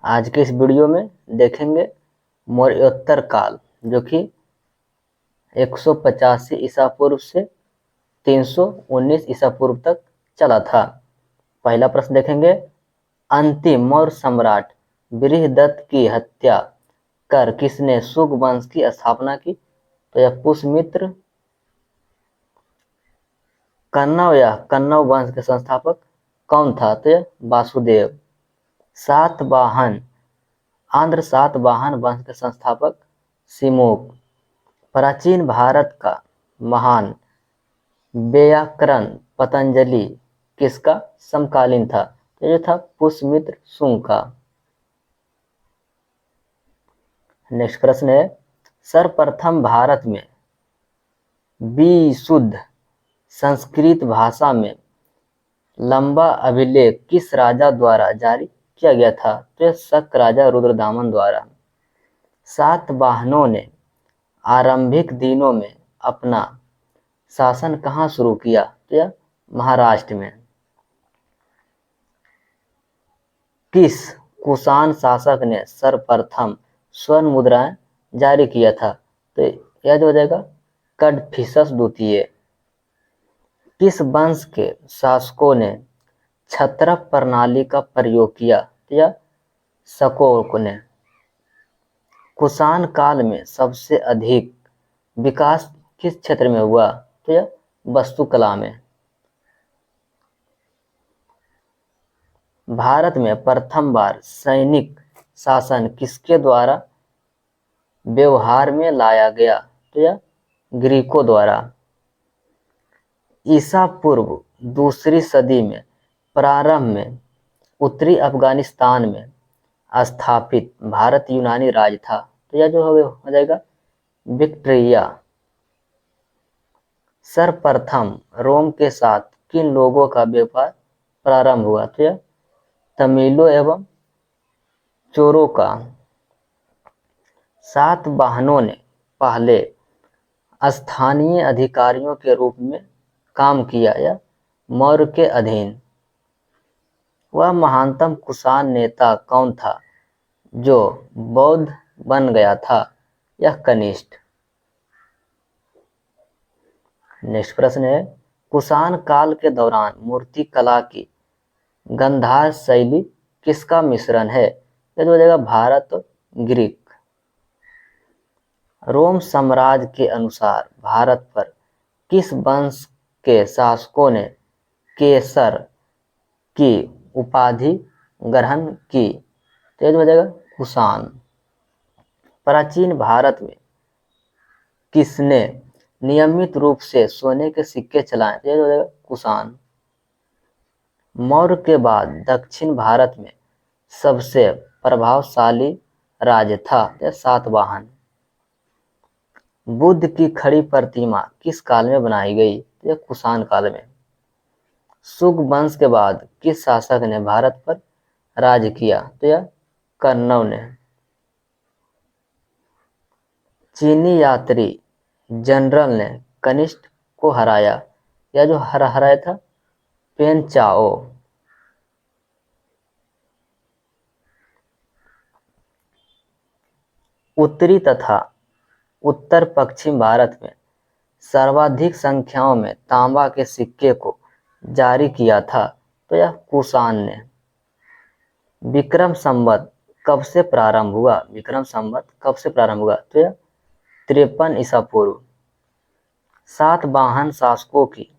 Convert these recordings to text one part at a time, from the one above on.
आज के इस वीडियो में देखेंगे मौर्योत्तर काल, जो कि 185 ईसा पूर्व से 319 ईसा पूर्व तक चला था। पहला प्रश्न देखेंगे, अंतिम मौर्य सम्राट बृहदत्त की हत्या कर किसने शुंग वंश की स्थापना की? तो यह पुष्यमित्र कण्व वंश के संस्थापक कौन था? तो यह वासुदेव। सातवाहन आंध्र सातवाहन वंश के संस्थापक सिमुक। प्राचीन भारत का महान व्याकरण पतंजलि किसका समकालीन था? तो ये था पुष्यमित्र शुंग का। नेक्स्ट प्रश्न है, सर्वप्रथम भारत में विशुद्ध संस्कृत भाषा में लंबा अभिलेख किस राजा द्वारा जारी किया गया था? तो शक राजा रुद्रदामन द्वारा। सातवाहनों ने आरंभिक दिनों में अपना शासन कहाँ शुरू किया? तो यह महाराष्ट्र में। किस कुषाण शासक ने सर्वप्रथम स्वर्ण मुद्राएं जारी किया था? तो यह जो हो जाएगा कड़फिसस द्वितीय। किस वंश के शासकों ने छत्रप प्रणाली का प्रयोग किया? तो यह शकों ने। कुषाण काल में सबसे अधिक विकास किस क्षेत्र में हुआ? तो यह वास्तुकला में। भारत में प्रथम बार सैनिक शासन किसके द्वारा व्यवहार में लाया गया? तो यह ग्रीकों द्वारा। ईसा पूर्व दूसरी सदी में प्रारंभ में उत्तरी अफगानिस्तान में स्थापित भारत यूनानी राज था। तो यह जो हो जाएगा विक्ट्रिया। सर्वप्रथम रोम के साथ किन लोगों का व्यापार प्रारंभ हुआ? तो यह तमिलों एवं चोरों का। सातवाहनों ने पहले स्थानीय अधिकारियों के रूप में काम किया या मौर्य के अधीन। वह महानतम कुषाण नेता कौन था जो बौद्ध बन गया था? यह कनिष्ठ। नेक्स्ट प्रश्न है, कुषाण काल के दौरान मूर्ति कला की गंधार शैली किसका मिश्रण है? यह हो जाएगा भारत ग्रीक। रोम साम्राज्य के अनुसार भारत पर किस वंश के शासकों ने केसर की उपाधि ग्रहण की? तो यह हो जाएगा कुषाण। प्राचीन भारत में किसने नियमित रूप से सोने के सिक्के चलाए? तो यह हो जाएगा कुषाण। मौर्य के बाद दक्षिण भारत में सबसे प्रभावशाली राज्य था सातवाहन। बुद्ध की खड़ी प्रतिमा किस काल में बनाई गई? तो यह कुषाण काल में। शुंग वंश के बाद किस शासक ने भारत पर राज किया? तो यह कण्व ने। चीनी यात्री जनरल ने कनिष्ठ को हराया, या जो हराया था पेन चाओ। उत्तरी तथा उत्तर पश्चिम भारत में सर्वाधिक संख्याओं में तांबा के सिक्के को जारी किया था। तो यह कुषाण ने। विक्रम संवत कब से प्रारंभ हुआ? विक्रम संवत कब से प्रारंभ हुआ? तो यह 53 ईसा पूर्व। सातवाहन शासकों की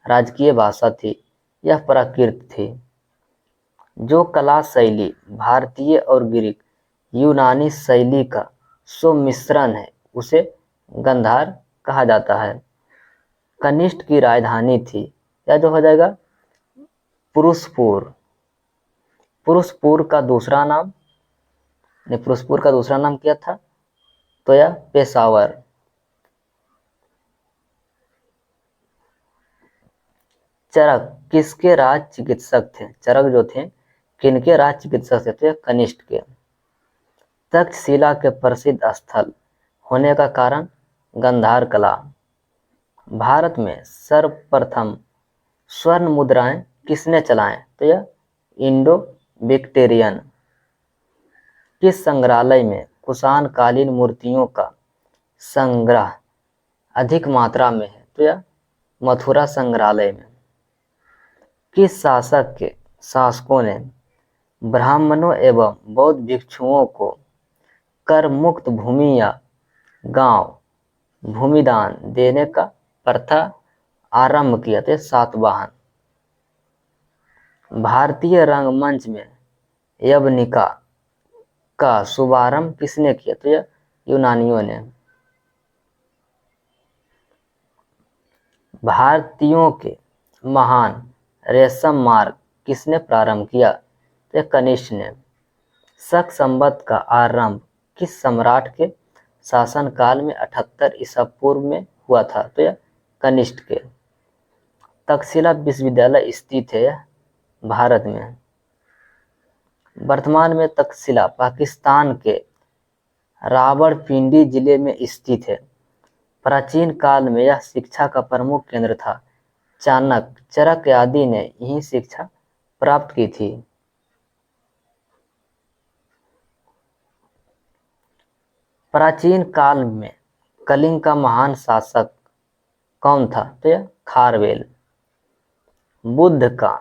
राजकीय भाषा थी, यह प्राकृत थी। जो कला शैली भारतीय और ग्रीक यूनानी शैली का सुमिश्रण है उसे गंधार कहा जाता है। कनिष्ठ की राजधानी थी, या जो हो जाएगा पुरुषपुर। पुरुषपुर का दूसरा नाम क्या था? तो यह पेशावर। चरक किसके राज चिकित्सक थे? चरक जो थे किनके राज चिकित्सक थे? तो यह कनिष्ठ के। तक्षशिला के प्रसिद्ध स्थल होने का कारण गंधार कला। भारत में सर्वप्रथम स्वर्ण मुद्राएं किसने चलाएं? तो यह इंडो विक्टेरियन। किस संग्रहालय में कुषाण कालीन मूर्तियों का संग्रह अधिक मात्रा में है? तो यह मथुरा संग्रहालय में। किस शासकों ने ब्राह्मणों एवं बौद्ध भिक्षुओं को कर मुक्त भूमि या गांव भूमिदान देने का प्रथा आरंभ किया? थे सातवाहन। भारतीय रंगमंच में यवनिका का शुभारंभ किसने किया? तो यह यूनानियों ने। भारतीयों के महान रेशम मार्ग किसने प्रारंभ किया? तो कनिष्क ने। शक संवत का आरंभ किस सम्राट के शासनकाल में 78 ईसा पूर्व में हुआ था? तो यह कनिष्क के। तक्षशिला विश्वविद्यालय स्थित है भारत में। वर्तमान में तक्षशिला पाकिस्तान के रावलपिंडी जिले में स्थित है। प्राचीन काल में यह शिक्षा का प्रमुख केंद्र था। चाणक्य, चरक आदि ने यही शिक्षा प्राप्त की थी। प्राचीन काल में कलिंग का महान शासक कौन था? तो यह खारवेल। बुद्ध का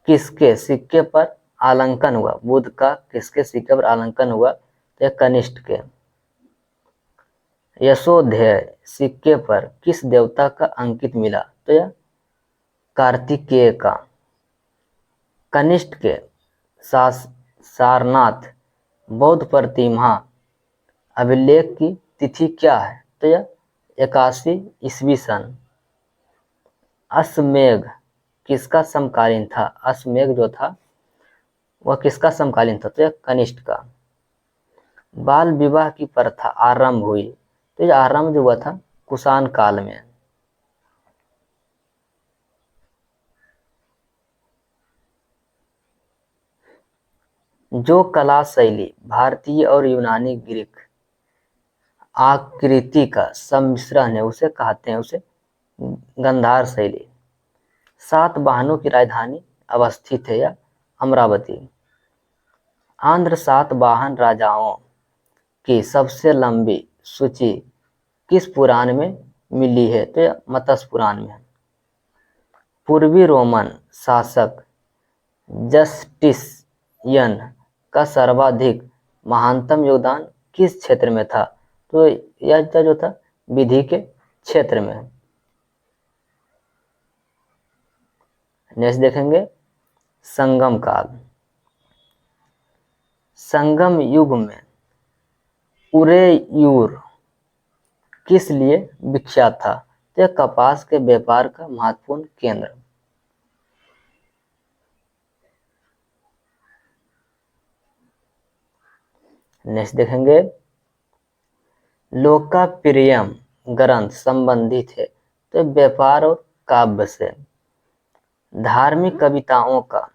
किसके सिक्के पर आलंकन हुआ? बुद्ध का किसके सिक्के पर आलंकन हुआ? तो यह कनिष्क के। यशोधेय सिक्के पर किस देवता का अंकित मिला? तो यह कार्तिकेय का। कनिष्क के सारनाथ बौद्ध प्रतिमा अभिलेख की तिथि क्या है? तो यह 81 ईस्वी सन। अश्वमेध किसका समकालीन था? अश्वमेध जो था वह किसका समकालीन था? तो यह कनिष्क का। बाल विवाह की प्रथा आरंभ हुई? तो यह आरंभ जो हुआ था कुषाण काल में। जो कला शैली भारतीय और यूनानी ग्रीक आकृति का सम्मिश्रण है उसे कहते हैं गांधार शैली। सातवाहनों की राजधानी अवस्थित है या अमरावती। आंध्र सातवाहन राजाओं की सबसे लंबी सूची किस पुराण में मिली है? तो यह मत्स्य पुराण में। पूर्वी रोमन शासक जस्टिसियन का सर्वाधिक महानतम योगदान किस क्षेत्र में था? तो यह जो था विधि के क्षेत्र में। नेक्स्ट देखेंगे संगम काल। संगम युग में उरेयूर किस लिए विख्यात था? तो यह कपास के व्यापार का महत्वपूर्ण केंद्र। नेक्स्ट देखेंगे लोकाप्रियम ग्रंथ संबंधित है तो व्यापार और काव्य से। धार्मिक कविताओं का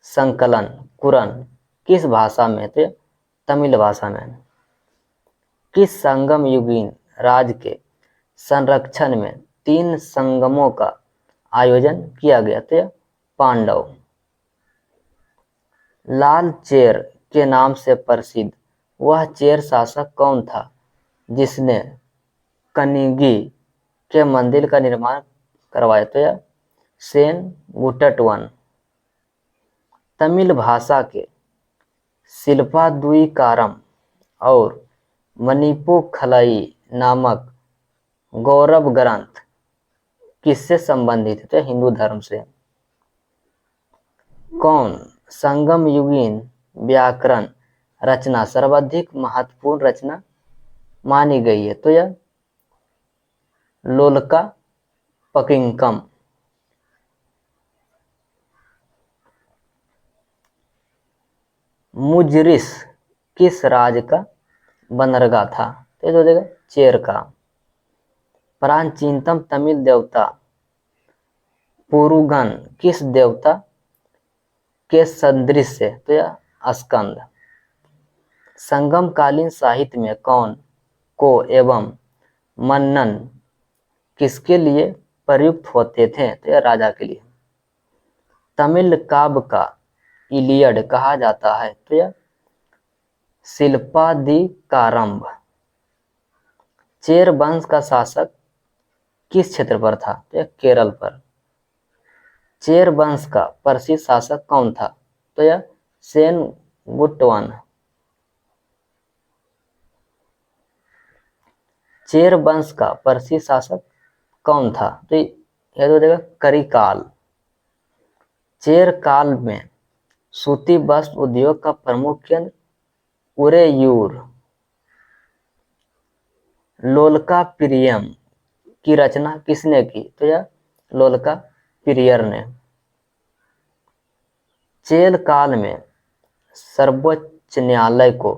संकलन कुरान किस भाषा में? तो तमिल भाषा में। किस संगम युगीन राज के संरक्षण में 3 संगमों का आयोजन किया गया? तो पांडव। लाल चेर के नाम से प्रसिद्ध वह चेर शासक कौन था जिसने कनिगी के मंदिर का निर्माण करवाया? तो सेन गुट्टवन। तमिल भाषा के शिल्पाद्विकारम और मणिपुखलई नामक गौरव ग्रंथ किससे संबंधित है? तो हिंदू धर्म से। कौन संगम युगीन व्याकरण रचना सर्वाधिक महत्वपूर्ण रचना मानी गई है? तो यह लोलका पकिंकम। मुजरिस किस राज का बंदरगाह था? तो हो जाएगा चेर का। प्राचीनतम तमिल देवता पुरुगन किस देवता के सदृश है? तो यह स्कंद। संगम कालीन साहित्य में कौन को एवं मन्नन किसके लिए प्रयुक्त होते थे? तो यह राजा के लिए। तमिल काव्य का इलियड कहा जाता है? तो यह शिल्पादिकारंभ। चेर वंश का शासक किस क्षेत्र पर था? तो यह केरल पर। चेर वंश का प्रसिद्ध शासक कौन था? तो यह सेनगुट्टवन। चेर वंश का प्रसिद्ध शासक कौन था? तो यह तो देगा करिकाल। चेर काल में सूती वस्त्र उद्योग का प्रमुख केंद्र उरेयूर। लोलकापिरियम की रचना किसने की? तो यह लोलकापिरियर ने। चेल काल में सर्वोच्च न्यायालय को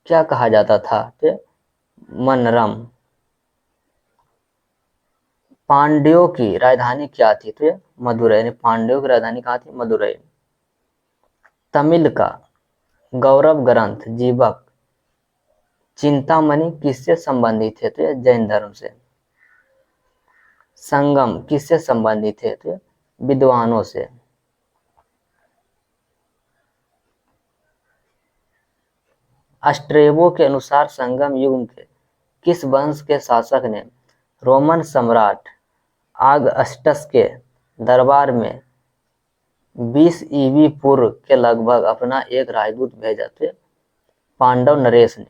क्या कहा जाता था? तो मनरम। पांड्यों की राजधानी क्या थी? तो यह मदुरै। पांड्यों की राजधानी कहाँ थी? मदुरै। तमिल का गौरव ग्रंथ जीवक चिंतामणि किससे संबंधित है? तो यह जैन धर्म से। संगम किससे संबंधित है? तो विद्वानों से। स्ट्रेबो के अनुसार संगम युग के किस वंश के शासक ने रोमन सम्राट आगस्टस के दरबार में 20 ईवी पूर्व के लगभग अपना एक राजदूत भेजा? थे पांडव नरेश ने।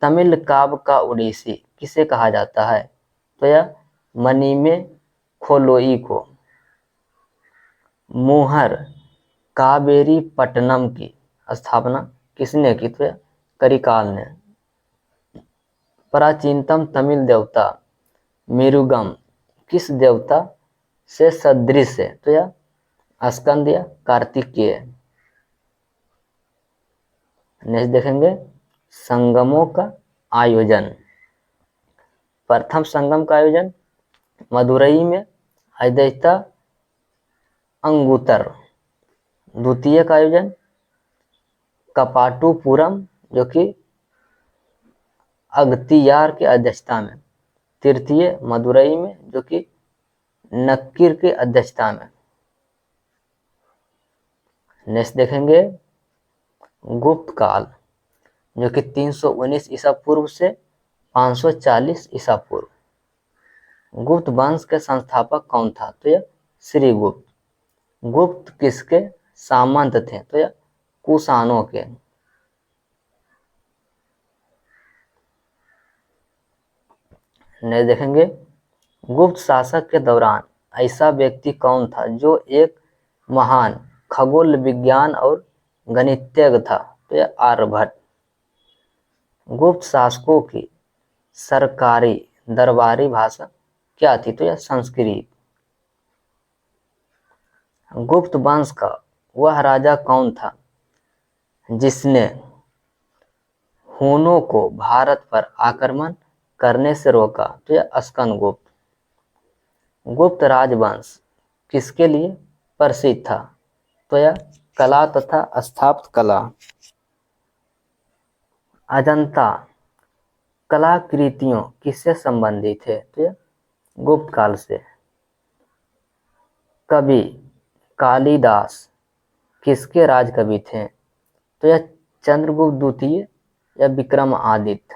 तमिल काव्य का ओडिसी किसे कहा जाता है? तो यह मनीमे खोलोई को। मुहर कावेरी पट्टनम की स्थापना किसने की? तो यह करिकाल ने। प्राचीनतम तमिल देवता मिरुगम किस देवता से सदृश है? तो यह स्कंद या कार्तिकेय। नेक्स्ट देखेंगे संगमों का आयोजन। प्रथम संगम का आयोजन मदुरई में अद्वैता अंगुतर। द्वितीय का आयोजन कपाटुपुरम जो कि अगतियार की अध्यक्षता में। तृतीय मदुरई में जो कि नक्कीर की अध्यक्षता में। नेक्स्ट देखेंगे गुप्त काल जो कि 319 ईसा पूर्व से 540 ईसा पूर्व। गुप्त वंश के संस्थापक कौन था? तो यह श्रीगुप्त। गुप्त किसके सामंत थे? तो यह कुषाणों के। नेक्स्ट देखेंगे गुप्त शासक के दौरान ऐसा व्यक्ति कौन था जो एक महान खगोल विज्ञान और गणितज्ञ था? तो यह आर्यभट्ट। गुप्त शासकों की सरकारी दरबारी भाषा क्या थी? तो यह संस्कृत। गुप्त वंश का वह राजा कौन था जिसने हुनों को भारत पर आक्रमण करने से रोका? तो यह स्कंदगुप्त। गुप्त राजवंश किसके लिए प्रसिद्ध था? तो यह कला तथा स्थापत्य कला। अजंता कलाकृतियों किससे संबंधित है? तो यह गुप्त काल से। कवि कालिदास किसके राजकवि थे? तो यह चंद्रगुप्त द्वितीय या विक्रमादित्य।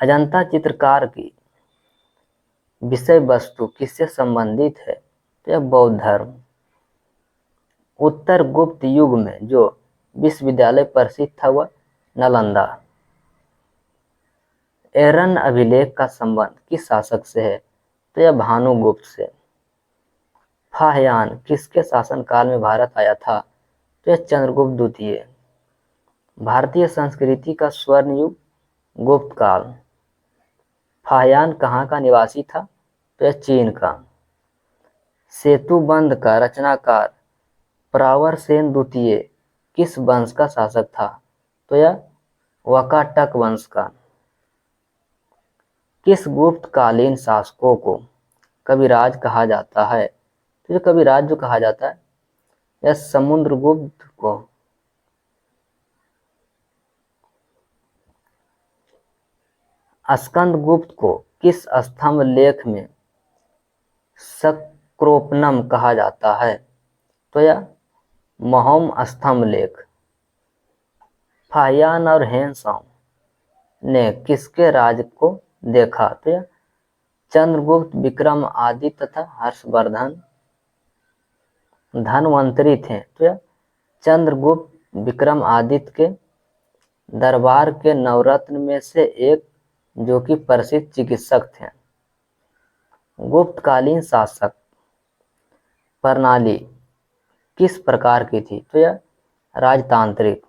अजंता चित्रकार की विषय वस्तु किससे संबंधित है? तो यह बौद्ध धर्म। उत्तर गुप्त युग में जो विश्वविद्यालय प्रसिद्ध था वह नालंदा। एरन अभिलेख का संबंध किस शासक से है? तो यह भानुगुप्त से। फाह्यान किसके शासनकाल में भारत आया था? तो यह चंद्रगुप्त द्वितीय। भारतीय संस्कृति का स्वर्ण युग गुप्त काल। फाह्यान कहाँ का निवासी था? तो यह चीन का। सेतुबंध का रचनाकार प्रवरसेन द्वितीय किस वंश का शासक था? तो यह वाकाटक वंश का। किस गुप्तकालीन शासकों को कविराज कहा जाता है? तो जो कविराज जो कहा जाता है यह समुद्रगुप्त को। स्कंदगुप्त को किस स्तंभ लेख में सक्रोपनम कहा जाता है? तो यह महोम स्तंभ लेख। फाहियान और हेनसांग ने किसके राज को देखा? तो यह चंद्रगुप्त, विक्रमादित्य तथा हर्षवर्धन। धनवंतरी थे तो यह चंद्रगुप्त विक्रमादित्य के दरबार के नवरत्न में से एक, जो कि प्रसिद्ध चिकित्सक थे। गुप्तकालीन शासक प्रणाली किस प्रकार की थी? तो यह राजतांत्रिक।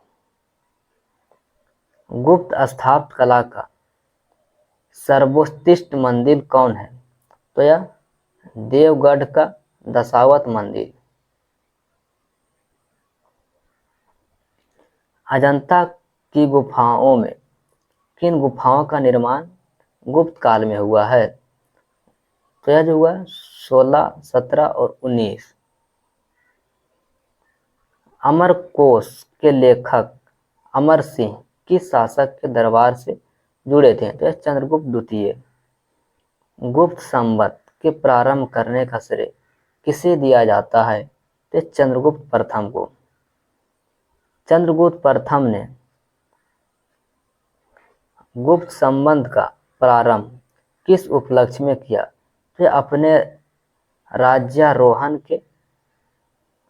गुप्त स्थापत्य कला का सर्वोत्कृष्ट मंदिर कौन है? तो यह देवगढ़ का दशावत मंदिर। अजंता की गुफाओं में किन गुफाओं का निर्माण गुप्त काल में हुआ है? तो यह जो हुआ 16, 17 और 19। अमरकोश के लेखक अमर सिंह किस शासक के दरबार से जुड़े थे? तो यह चंद्रगुप्त द्वितीय। गुप्त संवत के प्रारंभ करने का श्रेय किसे दिया जाता है? तो चंद्रगुप्त प्रथम को। चंद्रगुप्त प्रथम ने गुप्त संबंध का प्रारंभ किस उपलक्ष्य में किया? तो अपने राज्यारोहण के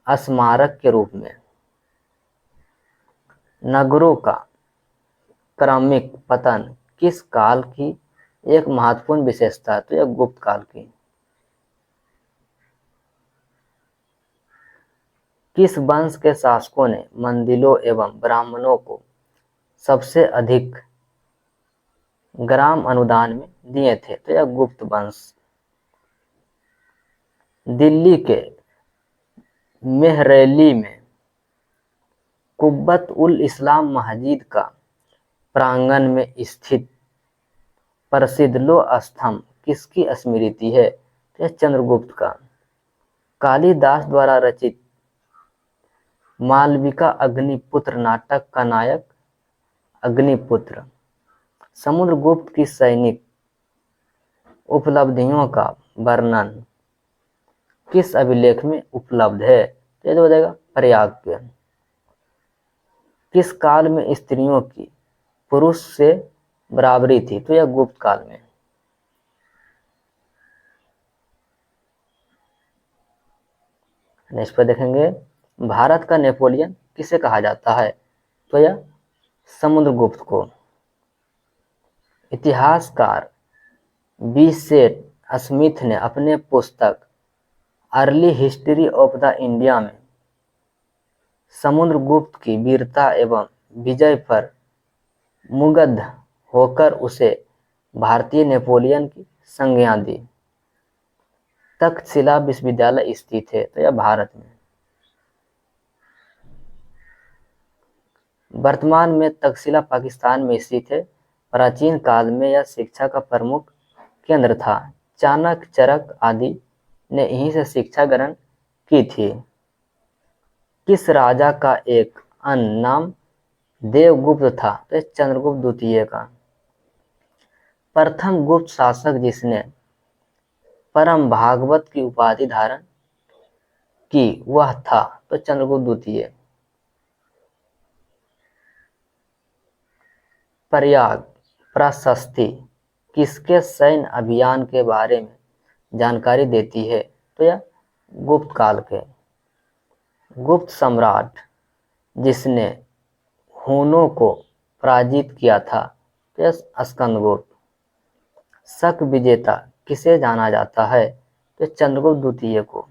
स्मारक के रूप में। नगरों का क्रमिक पतन किस काल की एक महत्वपूर्ण विशेषता है? तो यह गुप्त काल की। किस वंश के शासकों ने मंदिरों एवं ब्राह्मणों को सबसे अधिक ग्राम अनुदान में दिए थे? तो यह गुप्त वंश। दिल्ली के मेहरौली में कुब्बत उल इस्लाम मस्जिद का प्रांगण में स्थित प्रसिद्ध लोह स्तंभ किसकी स्मृति है? तो यह चंद्रगुप्त का। कालिदास द्वारा रचित मालविका अग्निपुत्र नाटक का नायक अग्निपुत्र। समुद्रगुप्त की सैनिक उपलब्धियों का वर्णन किस अभिलेख में उपलब्ध है? तो ये हो जाएगा प्रयाग के। किस काल में स्त्रियों की पुरुष से बराबरी थी? तो यह गुप्त काल में। नेक्स्ट पर देखेंगे, भारत का नेपोलियन किसे कहा जाता है? तो यह समुद्रगुप्त को। इतिहासकार बी सेट स्मिथ ने अपने पुस्तक early history of the India में समुद्रगुप्त की वीरता एवं विजय पर मुग्ध होकर उसे भारतीय नेपोलियन की संज्ञा दी। तक्षशिला विश्वविद्यालय स्थित है? तो यह भारत में। वर्तमान में तक्षशिला पाकिस्तान में स्थित है। प्राचीन काल में यह शिक्षा का प्रमुख केंद्र था। चाणक्य, चरक आदि ने यहीं से शिक्षा ग्रहण की थी। किस राजा का एक अन्य नाम देवगुप्त था? तो चंद्रगुप्त द्वितीय का। प्रथम गुप्त शासक जिसने परम भागवत की उपाधि धारण की वह था? तो चंद्रगुप्त द्वितीय। प्रयाग प्रशस्ति किसके सैन्य अभियान के बारे में जानकारी देती है? तो यह गुप्त काल के। गुप्त सम्राट जिसने हुनों को पराजित किया था? तो यह स्कंदगुप्त। शक विजेता किसे जाना जाता है? तो चंद्रगुप्त द्वितीय को।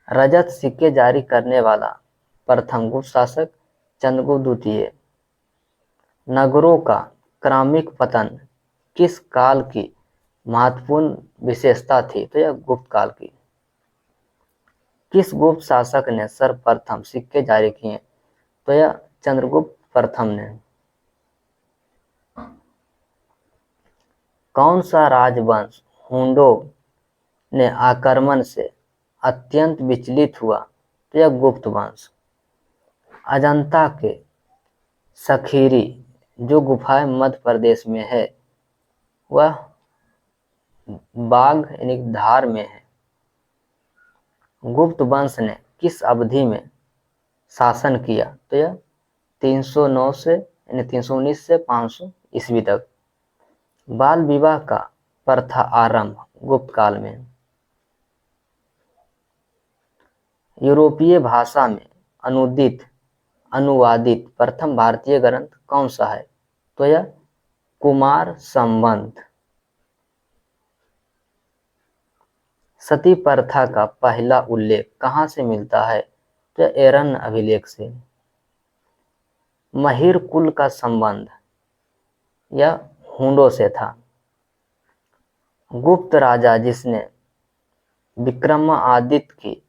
रजत सिक्के जारी करने वाला प्रथम गुप्त शासक चंद्रगुप्त द्वितीय। नगरों का क्रमिक पतन किस काल की महत्वपूर्ण विशेषता थी? तो यह गुप्त काल की। किस गुप्त शासक ने सर्वप्रथम सिक्के जारी किए? तो यह चंद्रगुप्त प्रथम ने। कौन सा राजवंश हुनों ने आक्रमण से अत्यंत विचलित हुआ? तो यह गुप्त वंश। अजंता के सखीरी जो गुफाएं मध्य प्रदेश में है वह बाघ यानी धार में है। गुप्त वंश ने किस अवधि में शासन किया? तो यह 309 से यानी 319 से 500 ईस्वी तक। बाल विवाह का प्रथा आरंभ गुप्त काल में। यूरोपीय भाषा में अनुवादित प्रथम भारतीय ग्रंथ कौन सा है? तो यह कुमार संबंध। सती प्रथा का पहला उल्लेख कहाँ से मिलता है? तो एरन अभिलेख से। महिर कुल का संबंध यह हुंडों से था। गुप्त राजा जिसने विक्रमादित्य की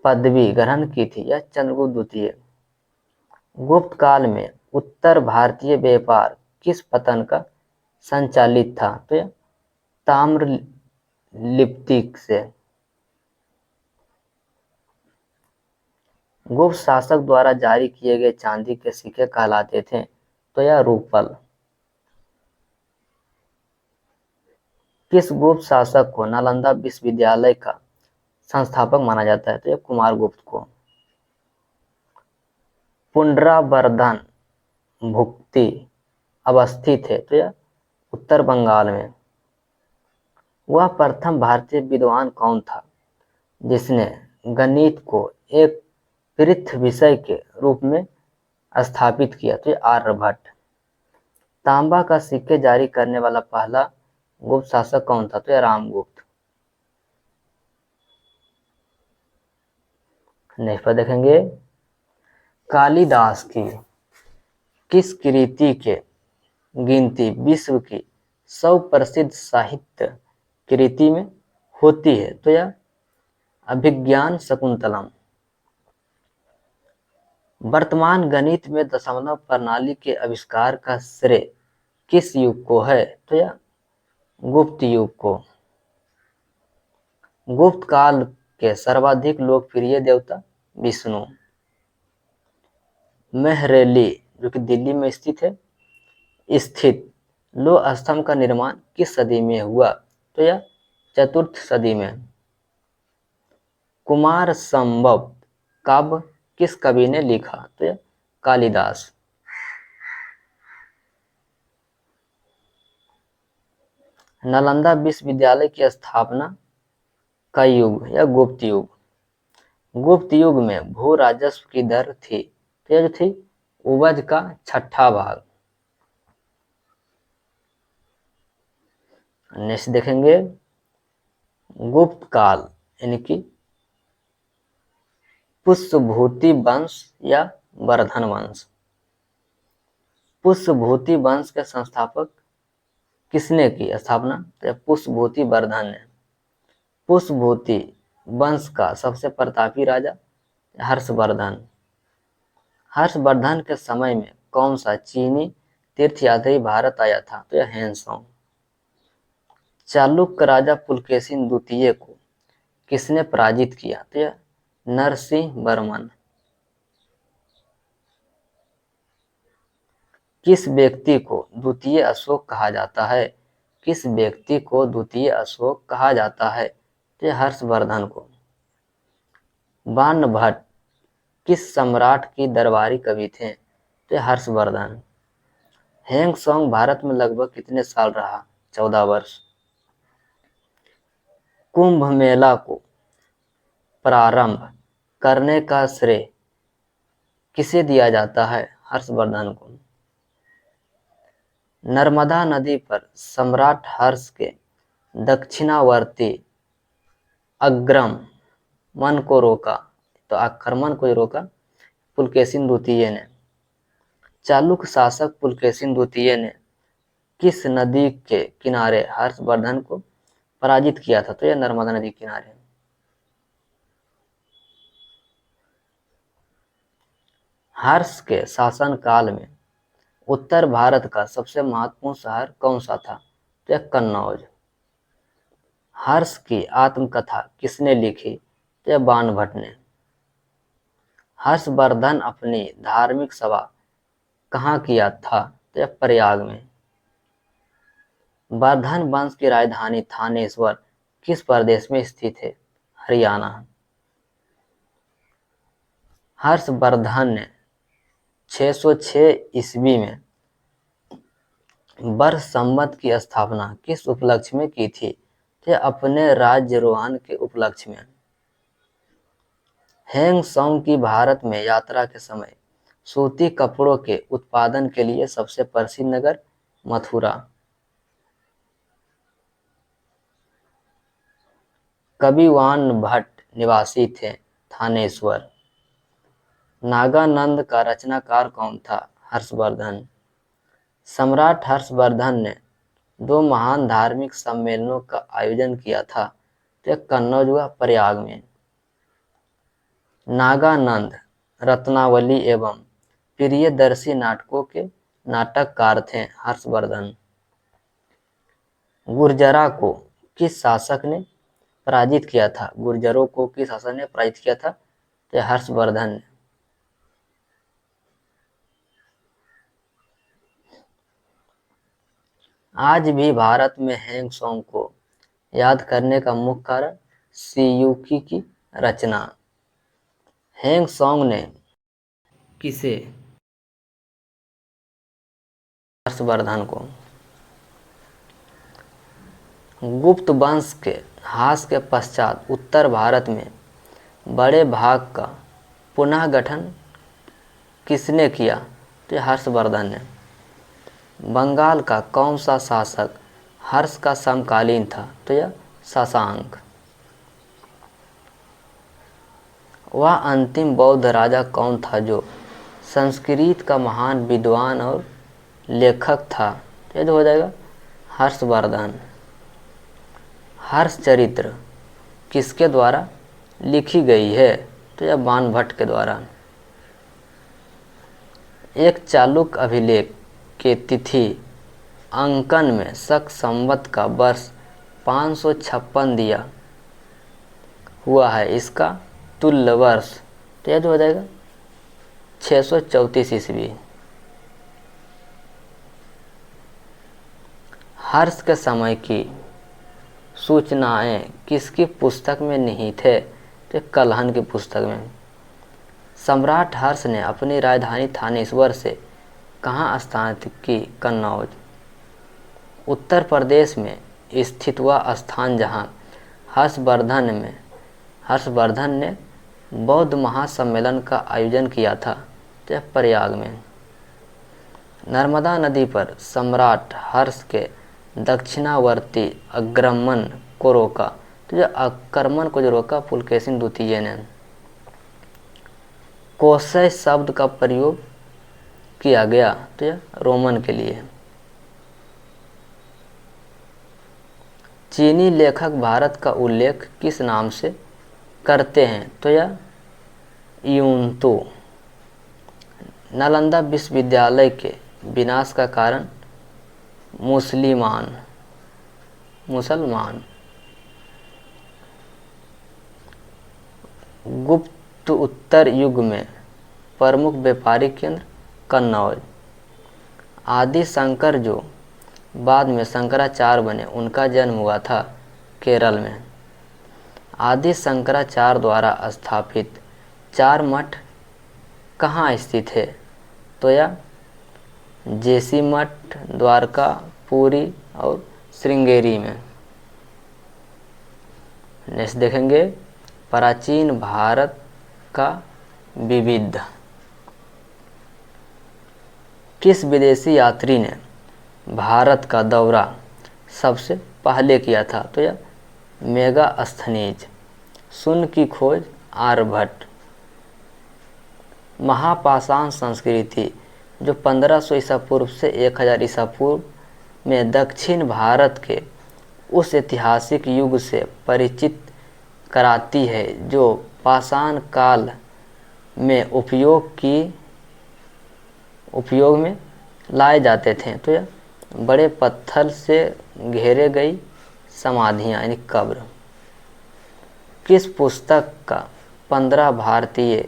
पदवी ग्रहण की थी, यह चंद्रगुप्त द्वितीय। गुप्त काल में उत्तर भारतीय व्यापार किस पतन का संचालित था? तो यह ताम्र लिप्ति से। गुप्त शासक द्वारा जारी किए गए चांदी के सिक्के कहलाते थे? तो यह रूपल। किस गुप्त शासक को नालंदा विश्वविद्यालय का संस्थापक माना जाता है? तो यह कुमारगुप्त को। पुंड्रावर्धन भुक्ति अवस्थित है? तो यह उत्तर बंगाल में। वह प्रथम भारतीय विद्वान कौन था जिसने गणित को एक पृथ्वी विषय के रूप में स्थापित किया? तो यह आर्यभट्ट। तांबा का सिक्के जारी करने वाला पहला गुप्त शासक कौन था? तो यह रामगुप्त। नेक्स्ट पर देखेंगे, कालिदास की किस कृति के गिनती विश्व की 100 प्रसिद्ध साहित्य कृति में होती है? तो यह अभिज्ञान शकुंतलम। वर्तमान गणित में दशमलव प्रणाली के आविष्कार का श्रेय किस युग को है? तो यह गुप्त युग को। गुप्त काल के सर्वाधिक लोकप्रिय देवता विष्णु। मेहरौली जो कि दिल्ली में स्थित है, स्थित लौह स्तंभ का निर्माण किस सदी में हुआ? तो यह 4th सदी में। कुमार संभव काव्य किस कवि ने लिखा? तो यह कालिदास। नालंदा विश्वविद्यालय की स्थापना का युग? या गुप्त युग। गुप्त युग में भू राजस्व की दर थी? तो यह थी उपज का 6ठा भाग। नेक्स्ट देखेंगे, गुप्त काल यानी कि पुष्यभूति वंश या वर्धन वंश। पुष्यभूति वंश के संस्थापक किसने की स्थापना? तो पुष्यभूति वर्धन ने। पुष्यभूति वंश का सबसे प्रतापी राजा हर्षवर्धन। हर्षवर्धन के समय में कौन सा चीनी तीर्थयात्री भारत आया था? तो यह हैंसोंग। चालुक्य राजा पुलकेशिन द्वितीय को किसने पराजित किया? तो यह नरसिंह वर्मन। किस व्यक्ति को द्वितीय अशोक कहा जाता है? किस व्यक्ति को द्वितीय अशोक कहा जाता है? तो यह हर्षवर्धन को। बाणभट्ट किस सम्राट की दरबारी कवि थे? तो यह हर्षवर्धन। हैंसोंग भारत में लगभग कितने साल रहा? 14 वर्ष। कुंभ मेला को प्रारंभ करने का श्रेय किसे दिया जाता है? हर्षवर्धन को। नर्मदा नदी पर सम्राट हर्ष के दक्षिणावर्ती आक्रमण को रोका? तो आक्रमण को रोका पुलकेशिन द्वितीय ने। चालुक्य शासक पुलकेशिन द्वितीय ने किस नदी के किनारे हर्षवर्धन को पराजित किया था? तो यह नर्मदा नदी के किनारे। हर्ष के शासन काल में उत्तर भारत का सबसे महत्वपूर्ण शहर कौन सा था? तो यह कन्नौज। हर्ष की आत्मकथा किसने लिखी? तो यह बाणभट्ट ने। हर्षवर्धन अपनी धार्मिक सभा कहाँ किया था? तो यह प्रयाग में। वर्धन वंश की राजधानी थानेश्वर किस प्रदेश में स्थित है? हरियाणा। हर्षवर्धन ने 606 ईस्वी में वर्ष संवत की स्थापना किस उपलक्ष्य में की थी? तो अपने राज्यारोहण के उपलक्ष्य में। हेंग सॉन्ग की भारत में यात्रा के समय सूती कपड़ों के उत्पादन के लिए सबसे प्रसिद्ध नगर मथुरा। कविवान भट्ट निवासी थे थानेश्वर। नागानंद का रचनाकार कौन था? हर्षवर्धन। सम्राट हर्षवर्धन ने 2 महान धार्मिक सम्मेलनों का आयोजन किया था, तो कन्नौज व प्रयाग में। नागानंद रत्नावली एवं प्रियदर्शी नाटकों के नाटककार थे हर्षवर्धन। गुर्जरा को किस शासक ने पराजित किया था? गुर्जरों को किस शासक ने पराजित किया था? तो हर्षवर्धन ने। आज भी भारत में हेंग सॉन्ग को याद करने का मुख्य कारण सियुकी की रचना। हेंग सॉन्ग ने किसे? हर्षवर्धन को। गुप्त वंश के ह्रास के पश्चात उत्तर भारत में बड़े भाग का पुनः गठन किसने किया? तो हर्षवर्धन ने। बंगाल का कौन सा शासक हर्ष का समकालीन था? तो यह शशांक। वह अंतिम बौद्ध राजा कौन था जो संस्कृत का महान विद्वान और लेखक था? तो यह हो जाएगा हर्षवर्धन। हर्षचरित्र किसके द्वारा लिखी गई है? तो यह बाणभट्ट के द्वारा। एक चालुक्य अभिलेख के तिथि अंकन में शक संवत का वर्ष 556 दिया हुआ है, इसका तुल्य वर्ष तो यह हो जाएगा 634 ईस्वी। हर्ष के समय की सूचनाएं किसकी पुस्तक में निहित है? तो कल्हण की पुस्तक में। सम्राट हर्ष ने अपनी राजधानी थानेश्वर से कहाँ स्थानांतरित की? कन्नौज। उत्तर प्रदेश में स्थित वह स्थान जहाँ हर्षवर्धन ने बौद्ध महासम्मेलन का आयोजन किया था, तो प्रयाग में। नर्मदा नदी पर सम्राट हर्ष के दक्षिणावर्ती अग्रमण को रोका, तो जो आक्रमण को जो रोका पुलकेशिन द्वितीय ने। कोशय शब्द का प्रयोग किया गया, तो यह रोमन के लिए। चीनी लेखक भारत का उल्लेख किस नाम से करते हैं? तो यह यूनतू। नालंदा विश्वविद्यालय के विनाश का कारण मुसलमान। गुप्त उत्तर युग में प्रमुख व्यापारिक केंद्र कन्नौज। आदि शंकर जो बाद में शंकराचार्य बने, उनका जन्म हुआ था केरल में। आदि शंकराचार्य द्वारा स्थापित 4 मठ कहाँ स्थित है? तो यह जोशीमठ, द्वारका, पुरी और श्रृंगेरी में। नेक्स्ट देखेंगे प्राचीन भारत का विविध। किस विदेशी यात्री ने भारत का दौरा सबसे पहले किया था? तो यह मेगास्थनीज। शून्य की खोज आर्यभट्ट। महापाषाण संस्कृति जो 1500 ईसा पूर्व से 1000 ईसा पूर्व में दक्षिण भारत के उस ऐतिहासिक युग से परिचित कराती है जो पाषाण काल में उपयोग में लाए जाते थे। तो यह बड़े पत्थर से घेरे गई समाधियाँ यानी कब्र। किस पुस्तक का 15 भारतीय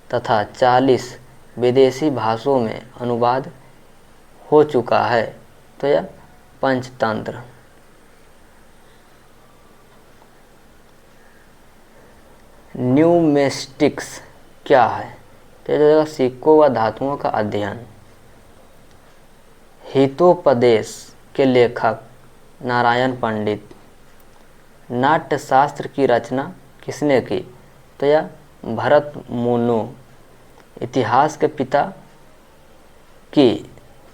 तथा 40 विदेशी भाषाओं में अनुवाद हो चुका है? तो यह पंचतंत्र। न्यूमेस्टिक्स क्या है? तो ये हो जाएगा सिक्कों व धातुओं का अध्ययन। हितोपदेश के लेखक नारायण पंडित। नाट्य शास्त्र की रचना किसने की? तो यह भरत मुनु। इतिहास के पिता की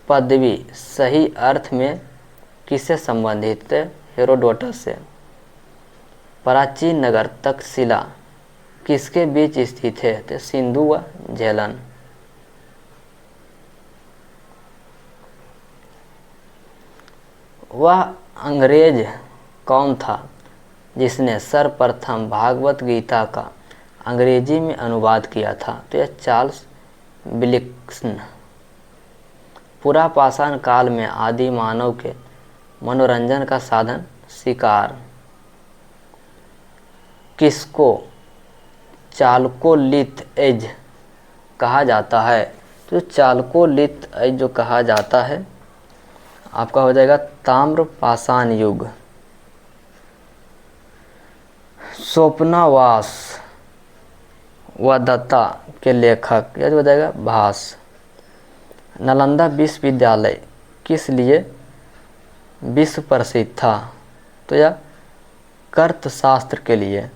पदवी सही अर्थ में किससे संबंधित है? हेरोडोटस से। प्राचीन नगर तक्षशिला किसके बीच स्थित है? तो सिंधु व झेलन। वह अंग्रेज कौन था जिसने सर्वप्रथम भागवत गीता का अंग्रेजी में अनुवाद किया था? तो यह चार्ल्स विल्सन। पुरापाषाण काल में आदि मानव के मनोरंजन का साधन शिकार किसको चालकोलिथ एज कहा जाता है? तो चालकोलिथ एज जो कहा जाता है आपका हो जाएगा ताम्रपाषाण युग। स्वप्नावास व दत्ता के लेखक, यह हो जाएगा भास। नालंदा विश्वविद्यालय किस लिए विश्व प्रसिद्ध था? तो यह अर्थशास्त्र के लिए।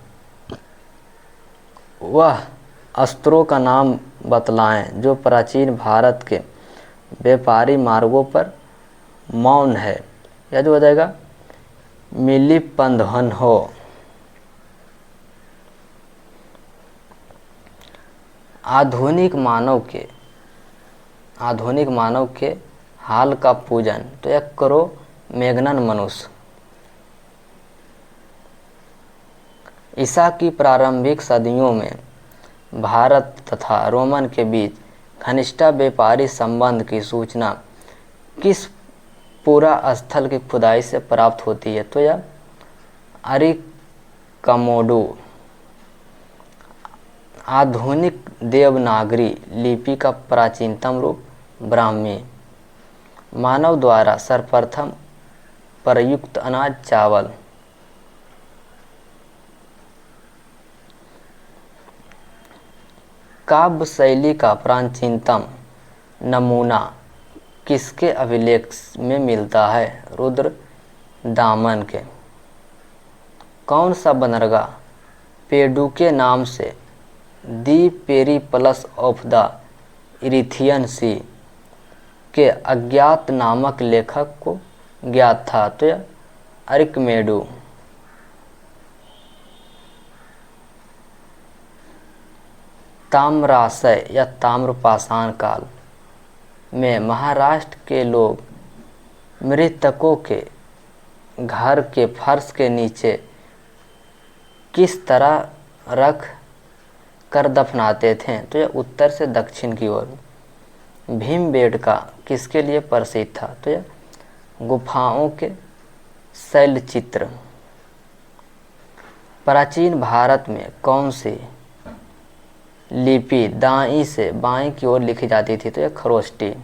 वह अस्त्रों का नाम बतलाएं जो प्राचीन भारत के व्यापारी मार्गों पर मौन है। यह जो हो जाएगा मिलिबंधन हो। आधुनिक मानव के हाल का पूजन। तो यह करो मैग्नन मनुष्य। ईसा की प्रारंभिक सदियों में भारत तथा रोमन के बीच घनिष्ठ व्यापारी संबंध की सूचना किस पूरा स्थल की खुदाई से प्राप्त होती है? तो यह अरिकमोडू। आधुनिक देवनागरी लिपि का प्राचीनतम रूप ब्राह्मी। मानव द्वारा सर्वप्रथम प्रयुक्त अनाज चावल। काव्य शैली का प्राचीनतम नमूना किसके अभिलेख में मिलता है? रुद्र दामन के। कौन सा बंदरगाह पेडू के नाम से दी पेरिप्लस ऑफ द इरिथियन सी के अज्ञात नामक लेखक को ज्ञात था? तो यह अरिकमेडू। ताम्राशय या ताम्रपाषाण काल में महाराष्ट्र के लोग मृतकों के घर के फर्श के नीचे किस तरह रख कर दफनाते थे? तो यह उत्तर से दक्षिण की ओर। भीमबेटका किसके लिए प्रसिद्ध था? तो यह गुफाओं के शैलचित्र। प्राचीन भारत में कौन सी लिपि दाईं से बाईं की ओर लिखी जाती थी? तो यह खरोष्टी।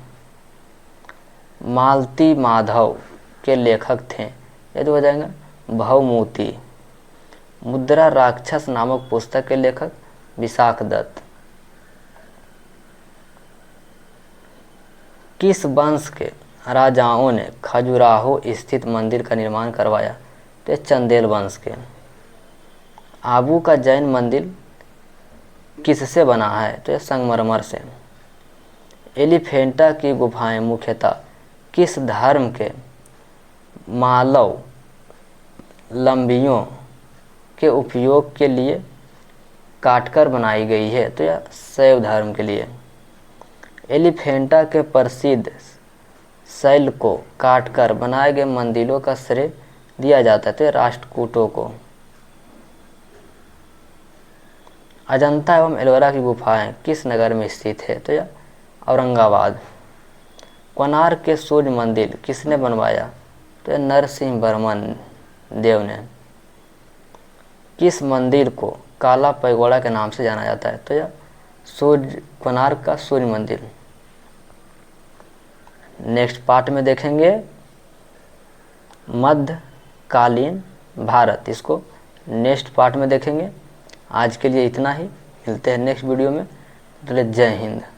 मालती माधव के लेखक थे? यह तो हो जाएगा भवमूति। मुद्रा राक्षस नामक पुस्तक के लेखक विशाख दत्त। किस वंश के राजाओं ने खजुराहो स्थित मंदिर का निर्माण करवाया? तो चंदेल वंश के। आबू का जैन मंदिर किससे बना है? तो संगमरमर से। एलिफेंटा की गुफाएं मुख्यतः किस धर्म के मालव लंबियों के उपयोग के लिए काटकर बनाई गई है? तो यह शैव धर्म के लिए। एलिफेंटा के प्रसिद्ध शैल को काटकर बनाए गए मंदिरों का श्रेय दिया जाता है राष्ट्रकूटों को। अजंता एवं एलोरा की गुफाएं किस नगर में स्थित है? तो यह औरंगाबाद। कोणार्क के सूर्य मंदिर किसने बनवाया? तो यह नरसिंह वर्मन देव ने। किस मंदिर को काला पैगोड़ा के नाम से जाना जाता है? तो यह कोणार्क का सूर्य मंदिर। नेक्स्ट पार्ट में देखेंगे मध्यकालीन भारत, इसको नेक्स्ट पार्ट में देखेंगे। आज के लिए इतना ही, मिलते हैं नेक्स्ट वीडियो में। चलिए, जय हिंद।